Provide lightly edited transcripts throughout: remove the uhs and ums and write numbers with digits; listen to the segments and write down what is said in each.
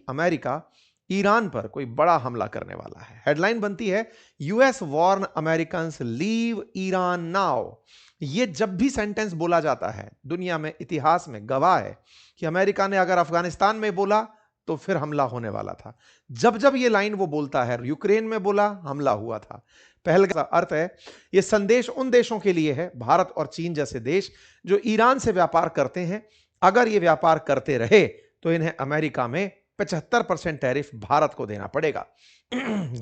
America Iran पर कोई बड़ा हमला करने वाला है। हेडलाइन बनती है, US warn Americans leave Iran now. ये जब भी सेंटेंस बोला जाता है, दुनिया में इतिहास में गवाह है कि अमेरिका ने अगर अफगानिस्तान में बोला तो फिर हमला होने वाला था। जब जब ये लाइन वो बोलता है, यूक्रेन में बोला, हमला हुआ था। पहल का अर्थ है, ये संदेश उन देशों के लिए है, भारत और चीन जैसे देश जो ईरान से व्यापार करते हैं, अगर ये व्यापार करते रहे तो इन्हें अमेरिका में 75% टैरिफ भारत को देना पड़ेगा।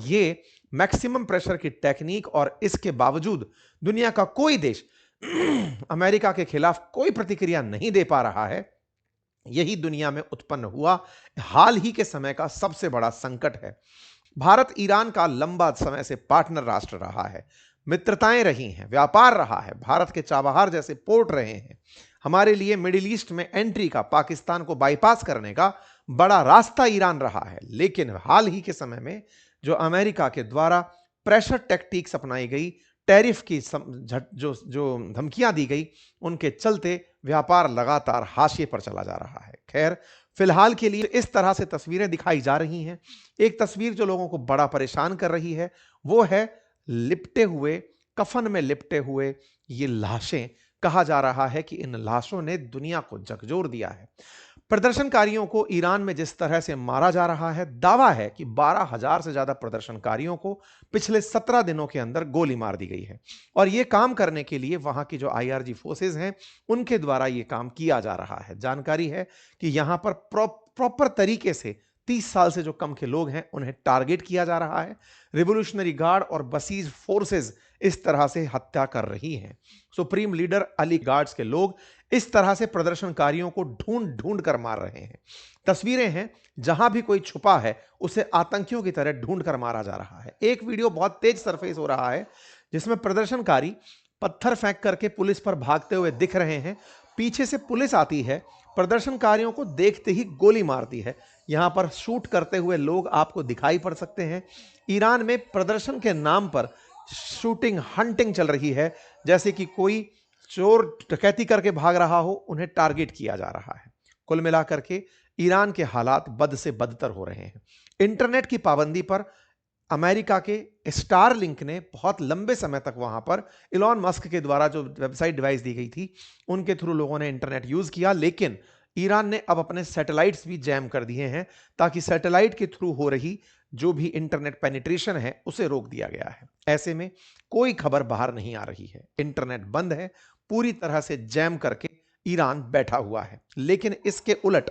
ये मैक्सिमम प्रेशर की टेक्निक, और इसके बावजूद दुनिया का कोई देश अमेरिका के खिलाफ कोई प्रतिक्रिया नहीं दे पा रहा है। यही दुनिया में उत्पन्न हुआ हाल ही के समय का सबसे बड़ा संकट है। भारत ईरान का लंबा समय से पार्टनर राष्ट्र रहा है, मित्रताएं रही हैं, व्यापार रहा है, भारत के चाबहार जैसे पोर्ट रहे हैं। हमारे लिए मिडिल ईस्ट में एंट्री का, पाकिस्तान को बाईपास करने का बड़ा रास्ता ईरान रहा है। लेकिन हाल ही के समय में जो अमेरिका के द्वारा प्रेशर टैक्टिक्स अपनाई गई, टैरिफ की जो धमकियां दी गई, उनके चलते व्यापार लगातार हाशिए पर चला जा रहा है। खैर, फिलहाल के लिए इस तरह से तस्वीरें दिखाई जा रही हैं। एक तस्वीर जो लोगों को बड़ा परेशान कर रही है वो है लिपटे हुए, कफन में लिपटे हुए ये लाशें। कहा जा रहा है कि इन लाशों ने दुनिया को झकझोर दिया है। प्रदर्शनकारियों को ईरान में जिस तरह से मारा जा रहा है, दावा है कि 12,000 से ज्यादा प्रदर्शनकारियों को पिछले 17 दिनों के अंदर गोली मार दी गई है। और यह काम करने के लिए वहां की जो आईआरजी फोर्सेज हैं, उनके द्वारा यह काम किया जा रहा है। जानकारी है कि यहां पर प्रॉपर तरीके से 30 साल से जो कम के लोग हैं उन्हें टारगेट किया जा रहा है। रिवोल्यूशनरी गार्ड और बसीज फोर्सेज इस तरह से हत्या कर रही हैं। सुप्रीम लीडर अली गार्ड्स के लोग इस तरह से प्रदर्शनकारियों को ढूंढ ढूंढ कर मार रहे हैं। तस्वीरें हैं, जहां भी कोई छुपा है उसे आतंकियों की तरह ढूंढ कर मारा जा रहा है। एक वीडियो बहुत तेज सरफेस हो रहा है जिसमें प्रदर्शनकारी पत्थर फेंक करके पुलिस पर भागते हुए दिख रहे हैं। पीछे से पुलिस आती है, प्रदर्शनकारियों को देखते ही गोली मारती है। यहां पर शूट करते हुए लोग आपको दिखाई पड़ सकते हैं। ईरान में प्रदर्शन के नाम पर शूटिंग, हंटिंग चल रही है, जैसे कि कोई चोर डकैती करके भाग रहा हो, उन्हें टारगेट किया जा रहा है। कुल मिलाकर के ईरान के हालात बद से बदतर हो रहे हैं। इंटरनेट की पाबंदी पर अमेरिका के स्टारलिंक ने बहुत लंबे समय तक वहां पर इलॉन मस्क के द्वारा जो वेबसाइट डिवाइस दी गई थी, उनके थ्रू लोगों ने इंटरनेट यूज किया। लेकिन ईरान ने अब अपने सैटेलाइट्स भी जैम कर दिए हैं, ताकि सैटेलाइट के थ्रू हो रही जो भी इंटरनेट पेनिट्रेशन है उसे रोक दिया गया है। ऐसे में कोई खबर बाहर नहीं आ रही है, इंटरनेट बंद है, पूरी तरह से जैम करके ईरान बैठा हुआ है। लेकिन इसके उलट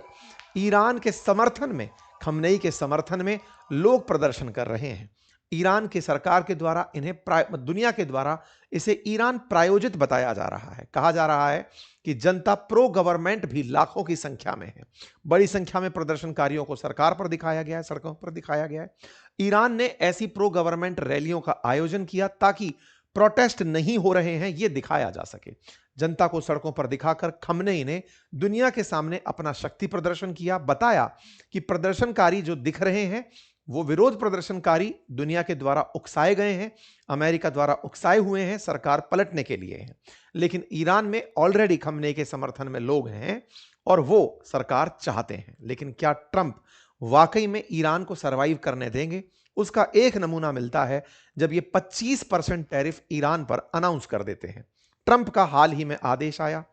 ईरान के समर्थन में, खमनेई के समर्थन में लोग प्रदर्शन कर रहे हैं। ईरान की सरकार के द्वारा इन्हें दुनिया के द्वारा इसे ईरान प्रायोजित बताया जा रहा है। कहा जा रहा है कि जनता प्रो गवर्नमेंट भी लाखों की संख्या में है। बड़ी संख्या में प्रदर्शनकारियों को सरकार पर दिखाया गया है, सड़कों पर दिखाया गया है। ईरान ने ऐसी प्रो गवर्नमेंट रैलियों का आयोजन किया ताकि प्रोटेस्ट नहीं हो रहे हैं यह दिखाया जा सके। जनता को सड़कों पर दिखाकर खमनेई ने दुनिया के सामने अपना शक्ति प्रदर्शन किया। बताया कि प्रदर्शनकारी जो दिख रहे हैं वो विरोध प्रदर्शनकारी दुनिया के द्वारा उकसाए गए हैं, अमेरिका द्वारा उकसाए हुए हैं, सरकार पलटने के लिए हैं। लेकिन ईरान में ऑलरेडी खमनेई के समर्थन में लोग हैं और वो सरकार चाहते हैं। लेकिन क्या ट्रंप वाकई में ईरान को सरवाइव करने देंगे? उसका एक नमूना मिलता है जब ये 25% टैरिफ ईरान पर अनाउंस कर देते हैं। ट्रंप का हाल ही में आदेश आया,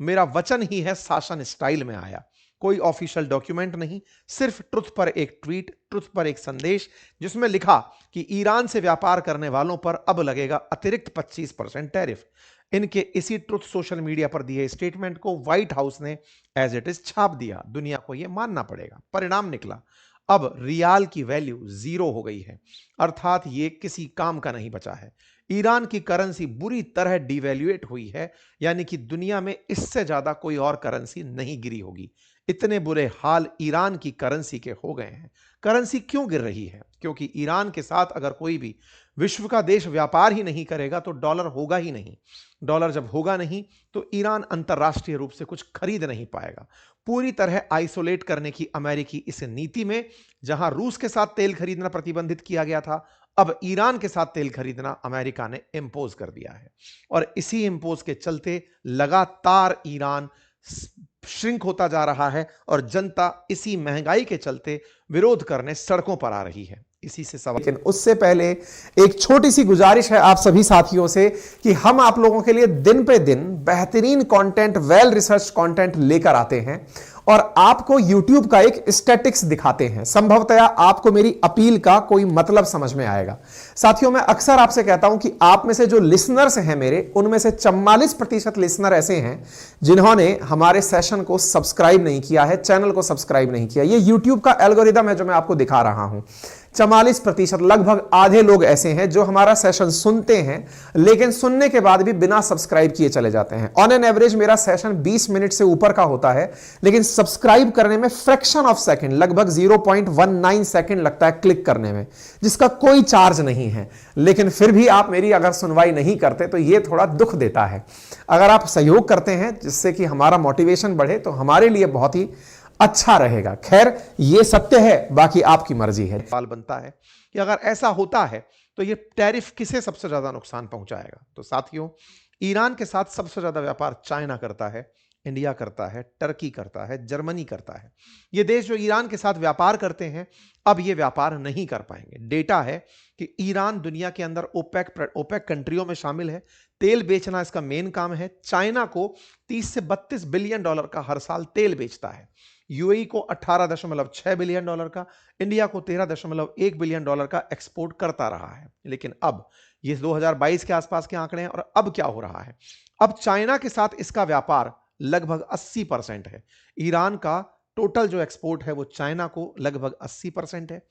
मेरा वचन ही है शासन स्टाइल में आया। कोई ऑफिशियल डॉक्यूमेंट नहीं, सिर्फ ट्रुथ पर एक ट्वीट, ट्रुथ पर एक संदेश, जिसमें लिखा कि ईरान से व्यापार करने वालों पर अब लगेगा अतिरिक्त 25% टैरिफ। इनके इसी ट्रुथ सोशल मीडिया पर दिए स्टेटमेंट को व्हाइट हाउस ने एज इट इज छाप दिया। दुनिया को यह मानना पड़ेगा। परिणाम निकला, अब रियाल की वैल्यू 0 हो गई है, अर्थात ये किसी काम का नहीं बचा है। ईरान की करेंसी बुरी तरह डिवैल्यूएट हुई है, यानी कि दुनिया में इससे ज्यादा कोई और करेंसी नहीं गिरी होगी। इतने बुरे हाल ईरान की करेंसी के हो गए हैं। करेंसी क्यों गिर रही है? क्योंकि ईरान के साथ अगर कोई भी विश्व का देश व्यापार ही नहीं करेगा तो डॉलर होगा ही नहीं। डॉलर जब होगा नहीं तो ईरान अंतरराष्ट्रीय रूप से कुछ खरीद नहीं पाएगा। पूरी तरह आइसोलेट करने की अमेरिकी इस नीति में, जहां रूस के साथ तेल खरीदना प्रतिबंधित किया गया था, अब ईरान के साथ तेल खरीदना अमेरिका ने इंपोज कर दिया है। और इसी इंपोज के चलते लगातार ईरान श्रिंक होता जा रहा है और जनता इसी महंगाई के चलते विरोध करने सड़कों पर आ रही है। इसी से सवाल, लेकिन उससे पहले एक छोटी सी गुजारिश है आप सभी साथियों से कि हम आप लोगों के लिए दिन पे दिन बेहतरीन कंटेंट, वेल रिसर्च कंटेंट लेकर आते हैं और आपको YouTube का एक स्टैटिक्स दिखाते हैं। संभवतः आपको मेरी अपील का कोई मतलब समझ में आएगा। साथियों, मैं अक्सर आपसे कहता हूं कि आप में से जो लिसनर्स हैं मेरे, उनमें से 44% लिसनर ऐसे हैं जिन्होंने हमारे सेशन को सब्सक्राइब नहीं किया है, चैनल को सब्सक्राइब नहीं किया। ये YouTube का एल्गोरिदम है जो मैं आपको दिखा रहा हूं। 44%, लगभग आधे लोग ऐसे हैं जो हमारा सेशन सुनते हैं लेकिन सुनने के बाद भी बिना सब्सक्राइब किए चले जाते हैं। ऑन एन एवरेज मेरा सेशन 20 मिनट से ऊपर का होता है, लेकिन सब्सक्राइब करने में फ्रैक्शन ऑफ सेकंड, लगभग 0.19 सेकंड लगता है क्लिक करने में, जिसका कोई चार्ज नहीं है। लेकिन फिर भी आप मेरी अगर सुनवाई नहीं करते तो यह थोड़ा दुख देता है। अगर आप सहयोग करते हैं जिससे कि हमारा मोटिवेशन बढ़े तो हमारे लिए बहुत ही अच्छा रहेगा। खैर, यह सत्य है, बाकी आपकी मर्जी है। सवाल बनता है कि अगर ऐसा होता है तो ये टैरिफ किसे सबसे ज्यादा नुकसान पहुंचाएगा? तो साथियों, ईरान के साथ सबसे ज्यादा व्यापार चाइना करता है, इंडिया करता है, टर्की करता है, जर्मनी करता है। ये देश जो ईरान के साथ व्यापार करते हैं अब ये व्यापार नहीं कर पाएंगे। डेटा है कि ईरान दुनिया के अंदर ओपेक कंट्रियों में शामिल है, तेल बेचना इसका मेन काम है। चाइना को 30 से 32 बिलियन डॉलर का हर साल तेल बेचता है, यूएई को 18.6 बिलियन डॉलर का, इंडिया को 13.1 बिलियन डॉलर का एक्सपोर्ट करता रहा है। लेकिन अब ये 2022 के आसपास के आंकड़े हैं और अब क्या हो रहा है? अब चाइना के साथ इसका व्यापार लगभग 80% है। ईरान का टोटल जो एक्सपोर्ट है वो चाइना को लगभग 80% है।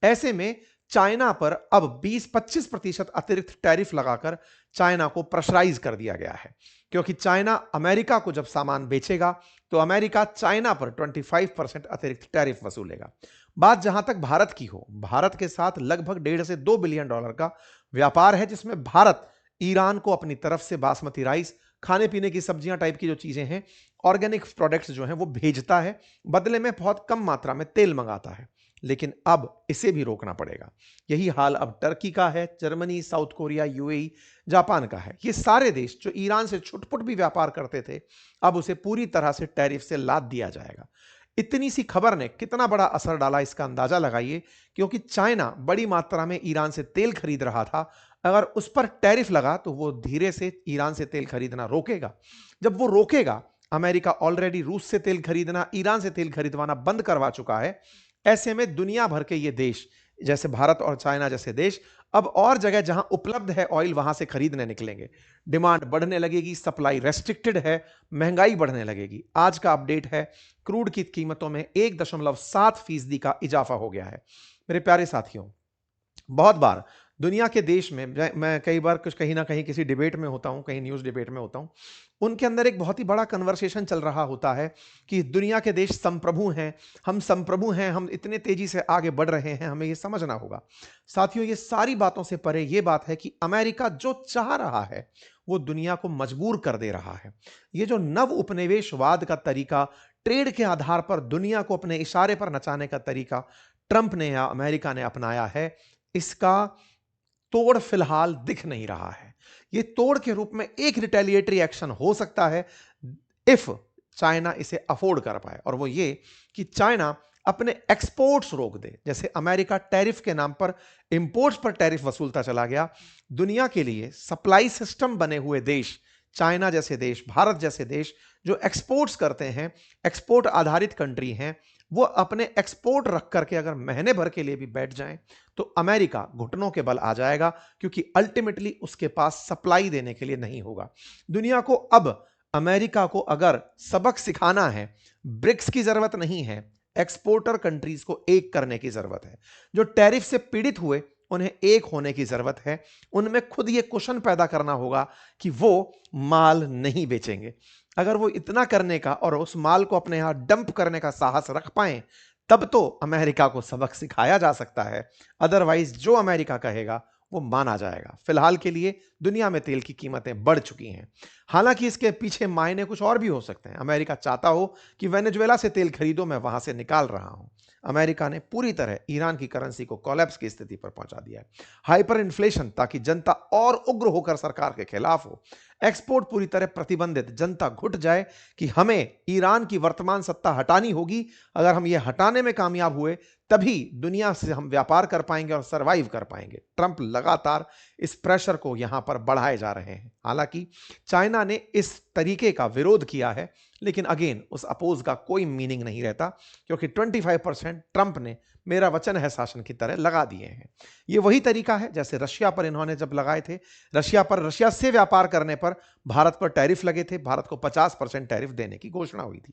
ऐसे में चाइना पर अब 20-25% अतिरिक्त टैरिफ लगाकर चाइना को प्रेशराइज कर दिया गया है, क्योंकि चाइना अमेरिका को जब सामान बेचेगा तो अमेरिका चाइना पर 25% अतिरिक्त टैरिफ वसूलेगा। बात जहां तक भारत की हो, भारत के साथ लगभग 1.5 से 2 बिलियन डॉलर का व्यापार है, जिसमें भारत ईरान को अपनी तरफ से बासमती राइस, खाने पीने की सब्जियां टाइप की जो चीजें हैं, ऑर्गेनिक प्रोडक्ट्स जो हैं वो भेजता है, बदले में बहुत कम मात्रा में तेल मंगाता है। लेकिन अब इसे भी रोकना पड़ेगा। यही हाल अब टर्की का है, Germany, south Korea, UAE, Japan का है। ये सारे देश जो ईरान से छुटपुट भी व्यापार करते थे अब उसे पूरी तरह से टैरिफ से लाद दिया जाएगा। इतनी सी खबर ने कितना बड़ा असर डाला इसका अंदाजा लगाइए, क्योंकि चाइना बड़ी मात्रा में ईरान से तेल खरीद रहा था। अगर उस पर टैरिफ लगा तो वो धीरे से ईरान से तेल खरीदना रोकेगा। जब वो रोकेगा, अमेरिका ऑलरेडी रूस से तेल खरीदना, ईरान से तेल खरीदवाना बंद करवा चुका है। ऐसे में दुनिया भर के ये देश जैसे भारत और चाइना जैसे देश अब और जगह जहां उपलब्ध है ऑयल वहां से खरीदने निकलेंगे। डिमांड बढ़ने लगेगी, सप्लाई रेस्ट्रिक्टेड है, महंगाई बढ़ने लगेगी। आज का अपडेट है, क्रूड की कीमतों में 1.7% का इजाफा हो गया है। मेरे प्यारे साथियों, बहुत बार दुनिया के देश में मैं कई बार कुछ कहीं ना कहीं किसी डिबेट में होता हूं, कहीं न्यूज़ डिबेट में होता हूं, उनके अंदर एक बहुत ही बड़ा कन्वर्सेशन चल रहा होता है कि दुनिया के देश संप्रभु हैं, हम संप्रभु हैं, हम इतने तेजी से आगे बढ़ रहे हैं, हमें ये समझना होगा। साथियों, ये सारी बातों से परे ये बात है कि अमेरिका जो चाह रहा है वो दुनिया को मजबूर कर दे रहा है। ये जो नव उपनिवेशवाद का तरीका, ट्रेड के आधार पर दुनिया को अपने इशारे पर नचाने का तरीका ट्रंप ने या अमेरिका ने अपनाया है, इसका तोड़ फिलहाल दिख नहीं रहा है। यह तोड़ के रूप में एक रिटेलिएटरी एक्शन हो सकता है इफ चाइना इसे अफोर्ड कर पाए, और वो ये कि चाइना अपने एक्सपोर्ट्स रोक दे। जैसे अमेरिका टैरिफ के नाम पर इंपोर्ट्स पर टैरिफ वसूलता चला गया, दुनिया के लिए सप्लाई सिस्टम बने हुए देश, चाइना जैसे देश, भारत जैसे देश जो एक्सपोर्ट्स करते हैं, एक्सपोर्ट आधारित कंट्री हैं, वो अपने एक्सपोर्ट रख करके अगर महीने भर के लिए भी बैठ जाएं तो अमेरिका घुटनों के बल आ जाएगा, क्योंकि अल्टीमेटली उसके पास सप्लाई देने के लिए नहीं होगा। दुनिया को अब अमेरिका को अगर सबक सिखाना है, ब्रिक्स की जरूरत नहीं है, एक्सपोर्टर कंट्रीज को एक करने की जरूरत है। जो टैरिफ से पीड़ित हुए उन्हें एक होने की जरूरत है। उनमें खुद ये क्वेश्चन पैदा करना होगा कि वो माल नहीं बेचेंगे। अगर वो इतना करने का और उस माल को अपने यहां डंप करने का साहस रख पाए तब तो अमेरिका को सबक सिखाया जा सकता है। अदरवाइज जो अमेरिका कहेगा वो माना जाएगा। फिलहाल के लिए दुनिया में तेल की कीमतें बढ़ चुकी हैं। हालांकि इसके पीछे मायने कुछ और भी हो सकते हैं। अमेरिका चाहता हो कि वेनेजुएला से तेल खरीदो, मैं वहां से निकाल रहा हूं। अमेरिका ने पूरी तरह ईरान की करेंसी को कोलैप्स की स्थिति पर पहुंचा दिया है। हाइपर इन्फ्लेशन, ताकि जनता और उग्र होकर सरकार के खिलाफ हो। एक्सपोर्ट पूरी तरह प्रतिबंधित, जनता घुट जाए कि हमें ईरान की वर्तमान सत्ता हटानी होगी। अगर हम ये हटाने में कामयाब हुए तभी दुनिया से हम व्यापार कर पाएंगे और सरवाइव कर पाएंगे। ट्रंप लगातार इस प्रेशर को यहां पर बढ़ाए जा रहे हैं। हालांकि चाइना ने इस तरीके का विरोध किया है, लेकिन अगेन उस अपोज का कोई मीनिंग नहीं रहता, क्योंकि 25% ट्रंप ने मेरा वचन है शासन की तरह लगा दिए हैं। ये वही तरीका है जैसे रशिया पर इन्होंने जब लगाए थे। रशिया से व्यापार करने पर भारत पर टैरिफ लगे थे। भारत को 50% टैरिफ देने की घोषणा हुई थी।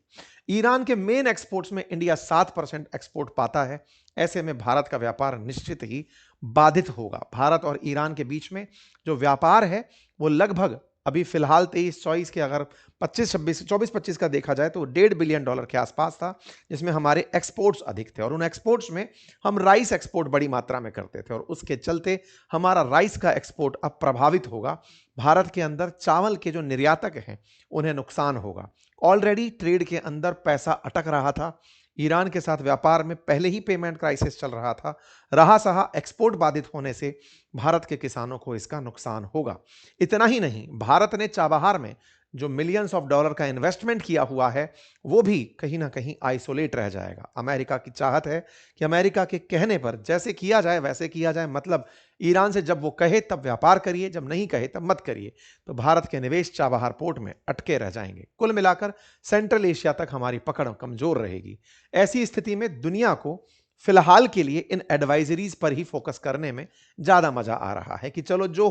ईरान के मेन एक्सपोर्ट्स में इंडिया 7% एक्सपोर्ट पाता है। ऐसे में भारत का व्यापार निश्चित ही बाधित होगा। भारत और ईरान के बीच में जो व्यापार है वो लगभग अभी फिलहाल 23-24 के अगर 24-25 का देखा जाए तो $1.5 बिलियन के आसपास था, जिसमें हमारे एक्सपोर्ट्स अधिक थे। और उन एक्सपोर्ट्स में हम राइस एक्सपोर्ट बड़ी मात्रा में करते थे और उसके चलते हमारा राइस का एक्सपोर्ट अब प्रभावित होगा। भारत के अंदर चावल के जो निर्यातक हैं उन्हें नुकसान होगा। ऑलरेडी ट्रेड के अंदर पैसा अटक रहा था। ईरान के साथ व्यापार में पहले ही पेमेंट क्राइसिस चल रहा था। रहा सहा एक्सपोर्ट बाधित होने से भारत के किसानों को इसका नुकसान होगा। इतना ही नहीं, भारत ने चाबहार में जो मिलियंस ऑफ डॉलर का इन्वेस्टमेंट किया हुआ है वो भी कहीं ना कहीं आइसोलेट रह जाएगा। अमेरिका की चाहत है कि अमेरिका के कहने पर जैसे किया जाए वैसे किया जाए, मतलब ईरान से जब वो कहे तब व्यापार करिए, जब नहीं कहे तब मत करिए। तो भारत के निवेश चाबहार पोर्ट में अटके रह जाएंगे। कुल मिलाकर सेंट्रल एशिया तक हमारी पकड़ कमजोर रहेगी। ऐसी स्थिति में दुनिया को फिलहाल के लिए इन एडवाइजरीज पर ही फोकस करने में ज्यादा मजा आ रहा है कि चलो जो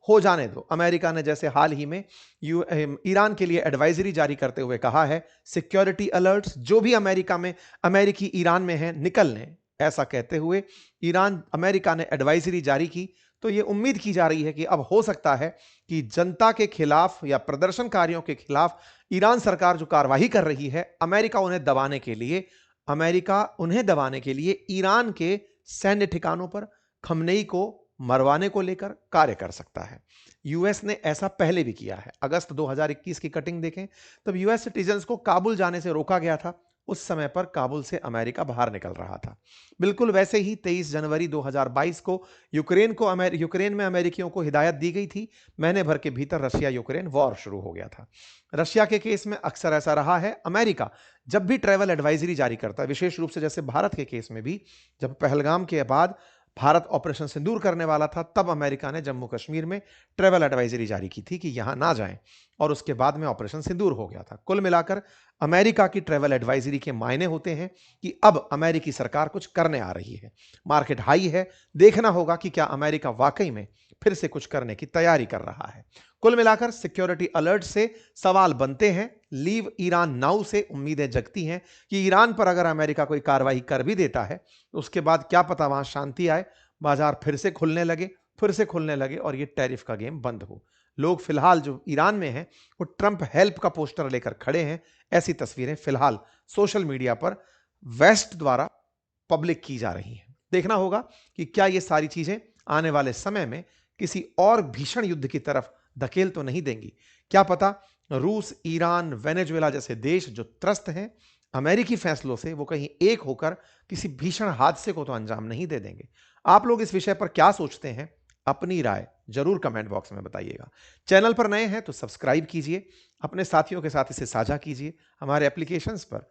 हो जाने दो। अमेरिका ने जैसे हाल ही में ईरान के लिए एडवाइजरी जारी करते हुए कहा है, सिक्योरिटी अलर्ट्स जो भी अमेरिकी ईरान में है निकल लें। ऐसा कहते हुए अमेरिका ने एडवाइजरी जारी की, तो यह उम्मीद की जा रही है कि अब हो सकता है कि जनता के खिलाफ या प्रदर्शनकारियों के खिलाफ ईरान सरकार जो कार्रवाई कर रही है, अमेरिका उन्हें दबाने के लिए ईरान के सैन्य ठिकानों पर खमनेई को मरवाने को लेकर कार्य कर सकता है। यूएस ने ऐसा पहले भी किया है। अगस्त 2021 की कटिंग देखें, तब यूएस सिटीजन्स को काबुल जाने से रोका गया था। उस समय पर काबुल से अमेरिका बाहर निकल रहा था। बिल्कुल वैसे ही 23 जनवरी 2022 को यूक्रेन में अमेरिकियों को हिदायत दी गई थी। महीने भर के भीतर रशिया यूक्रेन वॉर शुरू हो गया था। रशिया के केस में अक्सर ऐसा रहा है, अमेरिका जब भी ट्रैवल एडवाइजरी जारी करता है, विशेष रूप से जैसे भारत के केस में भी, जब पहलगाम के बाद भारत ऑपरेशन सिंदूर करने वाला था, तब अमेरिका ने जम्मू कश्मीर में ट्रैवल एडवाइजरी जारी की थी कि यहां ना जाएं, और उसके बाद में ऑपरेशन सिंदूर हो गया था। कुल मिलाकर अमेरिका की ट्रैवल एडवाइजरी के मायने होते हैं कि अब अमेरिकी सरकार कुछ करने आ रही है। मार्केट हाई है, देखना होगा कि क्या अमेरिका वाकई में फिर से कुछ करने की तैयारी कर रहा है। कुल मिलाकर सिक्योरिटी अलर्ट से सवाल बनते हैं, लीव ईरान नाउ से उम्मीदें जगती हैं कि ईरान पर अगर अमेरिका कोई कार्रवाई कर भी देता है तो उसके बाद क्या पता वहां शांति आए, बाजार फिर से खुलने लगे और ये टैरिफ का गेम बंद हो। लोग फिलहाल जो ईरान में हैं वो ट्रंप हेल्प का पोस्टर लेकर खड़े हैं। ऐसी तस्वीरें फिलहाल सोशल मीडिया पर वेस्ट द्वारा पब्लिक की जा रही हैं। देखना होगा कि क्या ये सारी चीजें आने वाले समय में किसी और भीषण युद्ध की तरफ धकेल तो नहीं देंगी। क्या पता रूस, ईरान, वेनेजुएला जैसे देश जो त्रस्त हैं अमेरिकी फैसलों से, वो कहीं एक होकर किसी भीषण हादसे को तो अंजाम नहीं दे देंगे। आप लोग इस विषय पर क्या सोचते हैं? अपनी राय जरूर कमेंट बॉक्स में बताइएगा। चैनल पर नए हैं तो सब्सक्राइब कीजिए, अपने साथियों के साथ इसे साझा कीजिए। हमारे एप्लीकेशंस पर